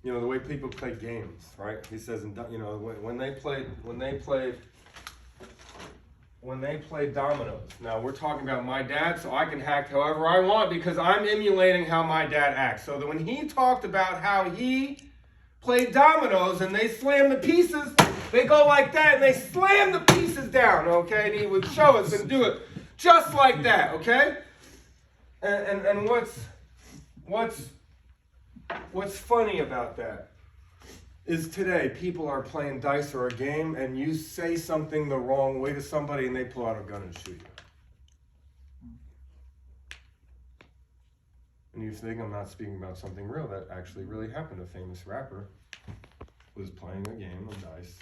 you know, the way people play games, right? He says, you know, when they play dominoes. Now we're talking about my dad, so I can act however I want because I'm emulating how my dad acts. So that when he talked about how he played dominoes and they slam the pieces, they go like that and they slam the pieces down, okay? And he would show us and do it just like that, okay? And what's funny about that is today people are playing dice or a game and you say something the wrong way to somebody and they pull out a gun and shoot you. And you think I'm not speaking about something real that actually really happened. A famous rapper was playing a game of dice.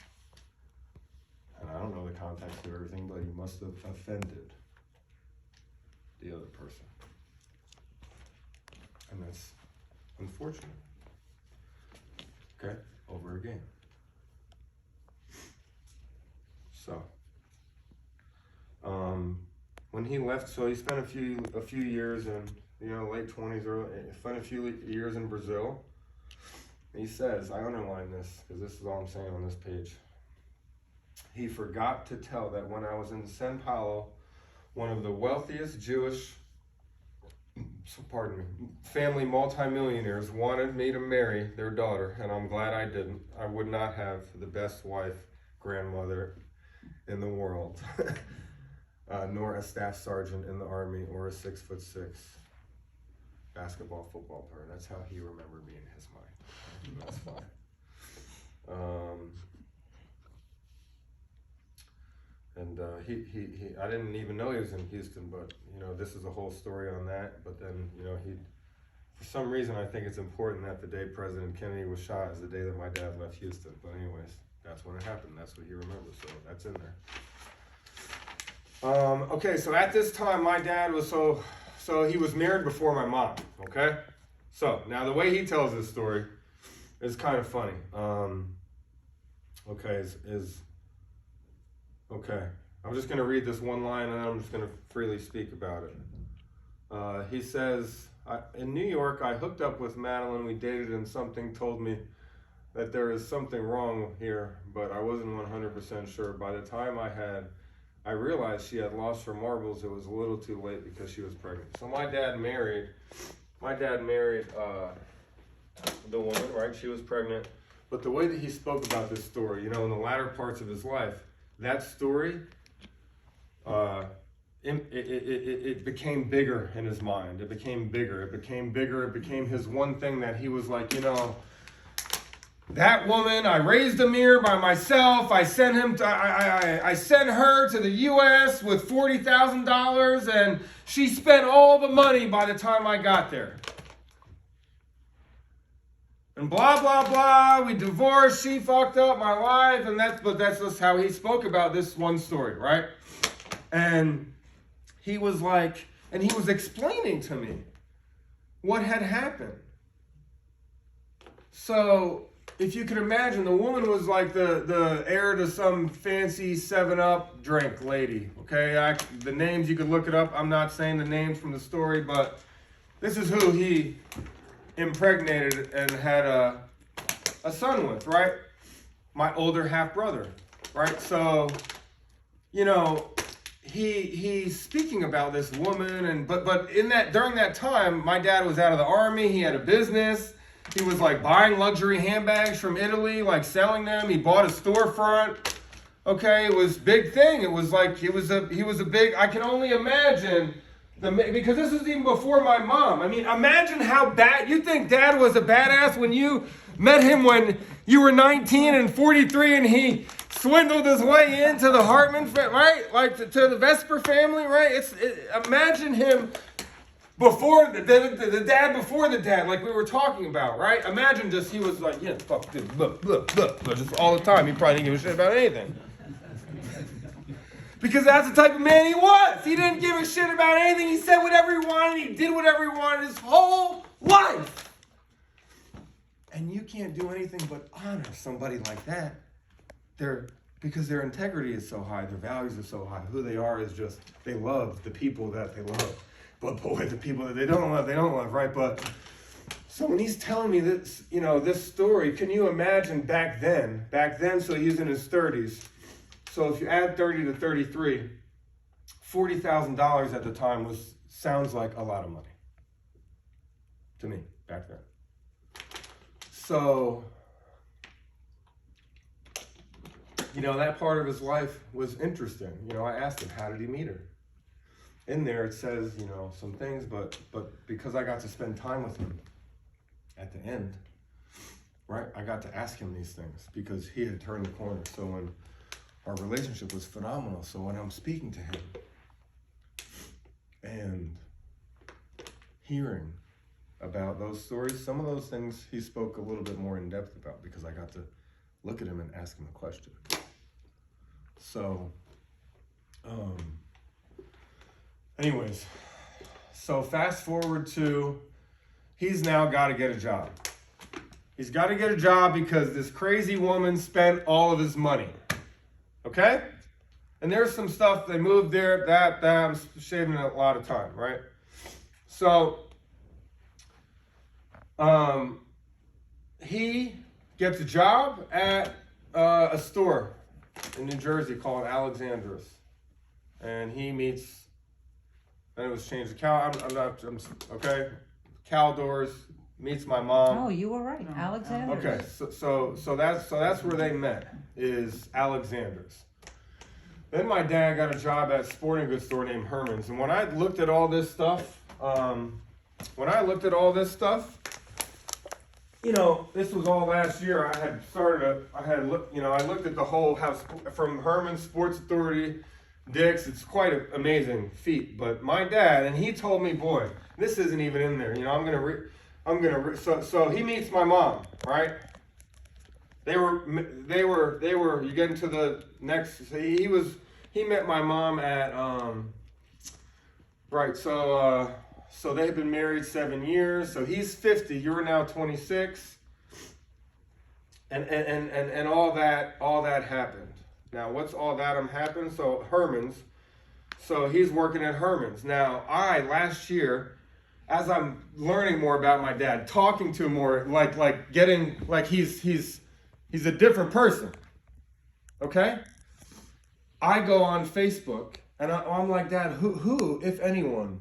And I don't know the context of everything, but he must have offended the other person. And that's unfortunate. Okay? Over a game. So, when he left, so he spent a few years in, you know, late 20s, or spent a few years in Brazil. He says, I underline this because this is all I'm saying on this page. He forgot to tell that when I was in Sao Paulo, one of the wealthiest Jewish, family multimillionaires wanted me to marry their daughter, and I'm glad I didn't. I would not have the best wife, grandmother in the world, nor a staff sergeant in the army, or a 6'6" football player. That's how he remembered me in his mind. That's fine. I didn't even know he was in Houston, but, you know, this is a whole story on that. But then, you know, for some reason, I think it's important that the day President Kennedy was shot is the day that my dad left Houston. But anyways, that's when it happened. That's what he remembers, so that's in there. Okay, so at this time, my dad was so he was married before my mom, okay? So, now the way he tells this story is kind of funny. Okay, I'm just going to read this one line and then I'm just going to freely speak about it. He says, in New York, I hooked up with Madeline. We dated and something told me that there is something wrong here, but I wasn't 100% sure. By the time I realized she had lost her marbles, it was a little too late because she was pregnant. So my dad married the woman, right? She was pregnant. But the way that he spoke about this story, you know, in the latter parts of his life, that story, it became bigger in his mind. It became bigger. It became his one thing that he was like, you know, that woman, I raised Amir by myself. I sent her to the U.S. with $40,000, and she spent all the money by the time I got there. And blah, blah, blah, we divorced, she fucked up my life, and that's just how he spoke about this one story, right? And he was like, and he was explaining to me what had happened. So, if you could imagine, the woman was like the heir to some fancy 7-Up drink lady, okay? The names, you could look it up. I'm not saying the names from the story, but this is who he impregnated and had a son with, right? My older half brother, right? So, you know, he's speaking about this woman, and but during that time, my dad was out of the army. He had a business. He was like buying luxury handbags from Italy, like selling them. He bought a storefront. Okay, it was a big thing. It was like he was a big. I can only imagine. Because this was even before my mom. I mean, imagine how bad, you think Dad was a badass when you met him when you were 19 and 43 and he swindled his way into the Hartman, right? Like to the Vesper family, right? Imagine him before the dad before the dad, like we were talking about, right? Imagine just he was like, yeah, fuck, dude, look, just all the time. He probably didn't give a shit about anything. Because that's the type of man he was. He didn't give a shit about anything. He said whatever he wanted. He did whatever he wanted his whole life. And you can't do anything but honor somebody like that. Because their integrity is so high. Their values are so high. Who they are is just, they love the people that they love. But boy, the people that they don't love, right? But So when he's telling me this, this story, can you imagine back then, so he's in his 30s. So if you add 30 to 33, $40,000 at the time sounds like a lot of money to me back then. So, that part of his life was interesting. I asked him, how did he meet her? In there it says, some things, but because I got to spend time with him at the end, right? I got to ask him these things because he had turned the corner. So when our relationship was phenomenal. So when I'm speaking to him and hearing about those stories, some of those things he spoke a little bit more in depth about because I got to look at him and ask him a question. So, anyways, so fast forward to, he's now got to get a job. He's got to get a job because this crazy woman spent all of his money. Okay? And there's some stuff, they moved there, that, I'm shaving a lot of time, right? So, he gets a job at a store in New Jersey called Alexandra's. And he meets, then it was changed to okay? Caldors, meets my mom. Oh, you were right, Alexander. Okay, so that's where they met, is Alexander's. Then my dad got a job at a sporting goods store named Herman's, and when I looked at all this stuff, this was all last year. I looked at the whole house from Herman's, Sports Authority, Dick's. It's quite an amazing feat. But my dad, and he told me, boy, this isn't even in there. So he meets my mom, right? They were, you get into the next, he met my mom at, right, so they've been married 7 years, so he's 50, you're now 26, and all that happened. Now, what's all that happened? So Herman's, so he's working at Herman's. Now, last year, as I'm learning more about my dad, talking to him more, getting, he's a different person, okay? I go on Facebook, and I'm like, Dad, who, if anyone,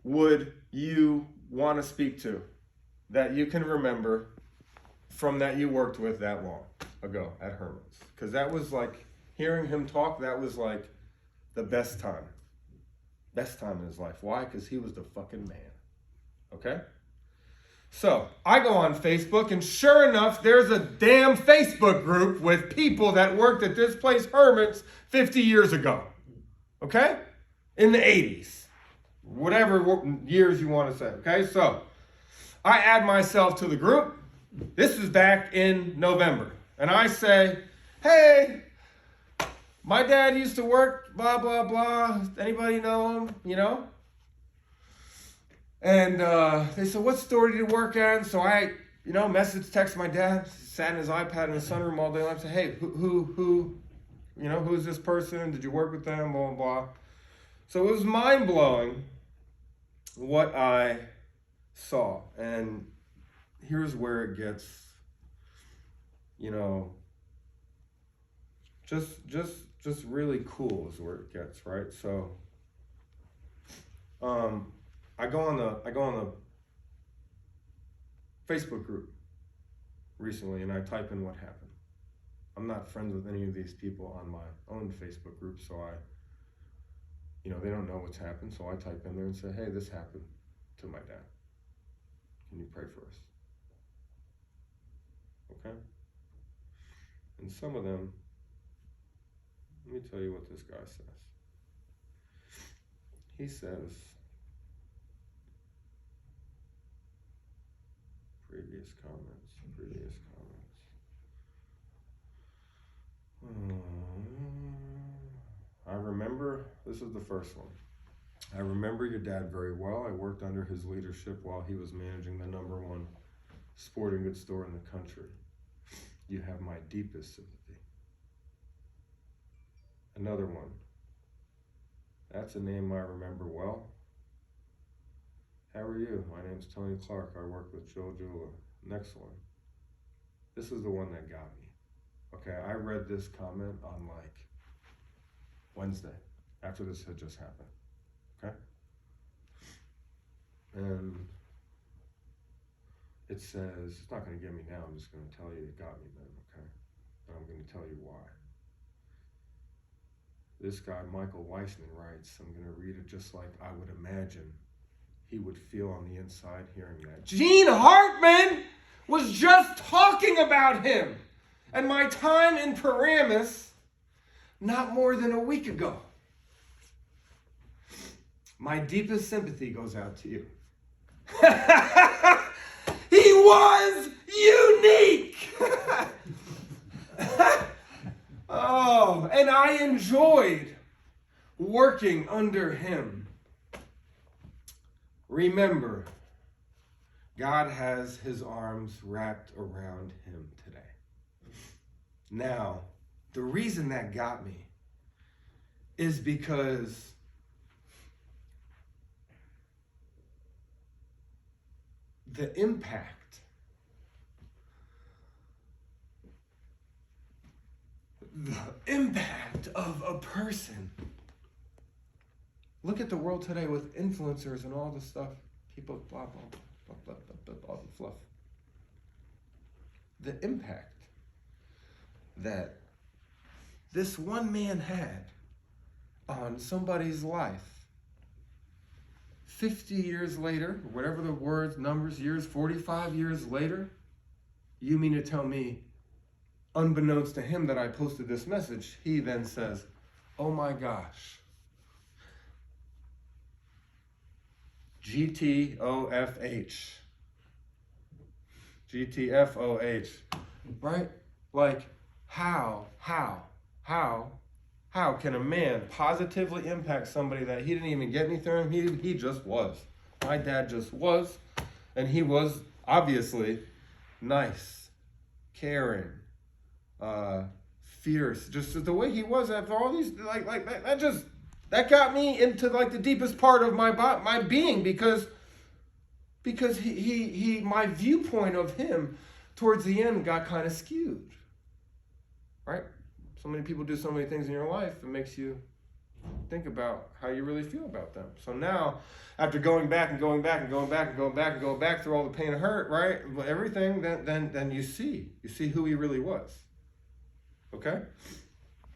would you want to speak to that you can remember from that you worked with that long ago at Herman's? Because that was like, hearing him talk, that was like the best time in his life. Why? Because he was the fucking man, okay? So I go on Facebook, and sure enough, there's a damn Facebook group with people that worked at this place, Herman's, 50 years ago, okay? In the 80s, whatever years you want to say, okay? So I add myself to the group. This is back in November. And I say, hey, my dad used to work, blah, blah, blah. Anybody know him, And they said, what store did you work at? And so I, text my dad, sat in his iPad in his sunroom all day long. I said, hey, who's this person? Did you work with them? Blah, blah, blah. So it was mind-blowing what I saw. And here's where it gets, just really cool is where it gets, right? So, I go on the Facebook group recently, and I type in what happened. I'm not friends with any of these people on my own Facebook group, so they don't know what's happened. So I type in there and say, hey, this happened to my dad. Can you pray for us? Okay? And some of them, let me tell you what this guy says. He says, previous comments. I remember, this is the first one. I remember your dad very well. I worked under his leadership while he was managing the #1 sporting goods store in the country. You have my deepest sympathy. Another one. That's a name I remember well. How are you? My name's Tony Clark. I work with Joe Jula. Next one. This is the one that got me. Okay, I read this comment on like Wednesday after this had just happened. Okay? And it says, it's not going to get me now, I'm just going to tell you it got me then, okay? And I'm going to tell you why. This guy, Michael Weissman, writes, I'm going to read it just like I would imagine he would feel on the inside hearing that. Gene Hartman was just talking about him and my time in Paramus not more than a week ago. My deepest sympathy goes out to you. He was unique. Oh, and I enjoyed working under him. Remember, God has his arms wrapped around him today. Now, the reason that got me is because the impact of a person. Look at the world today with influencers and all the stuff. People, blah, blah, blah, blah, blah, blah, all the fluff. The impact that this one man had on somebody's life 50 years later, whatever the words, numbers, years, 45 years later, you mean to tell me, unbeknownst to him that I posted this message, he then says, oh my gosh, GTOFH, GTFOH, right? Like, how can a man positively impact somebody that he didn't even get anything? He just was. My dad just was, and he was obviously nice, caring, fierce, just the way he was after all these, that got me into like the deepest part of my being because he my viewpoint of him towards the end got kind of skewed, right? So many people do so many things in your life, it makes you think about how you really feel about them. So now, after going back through all the pain and hurt, right? Everything, then you see who he really was. Okay?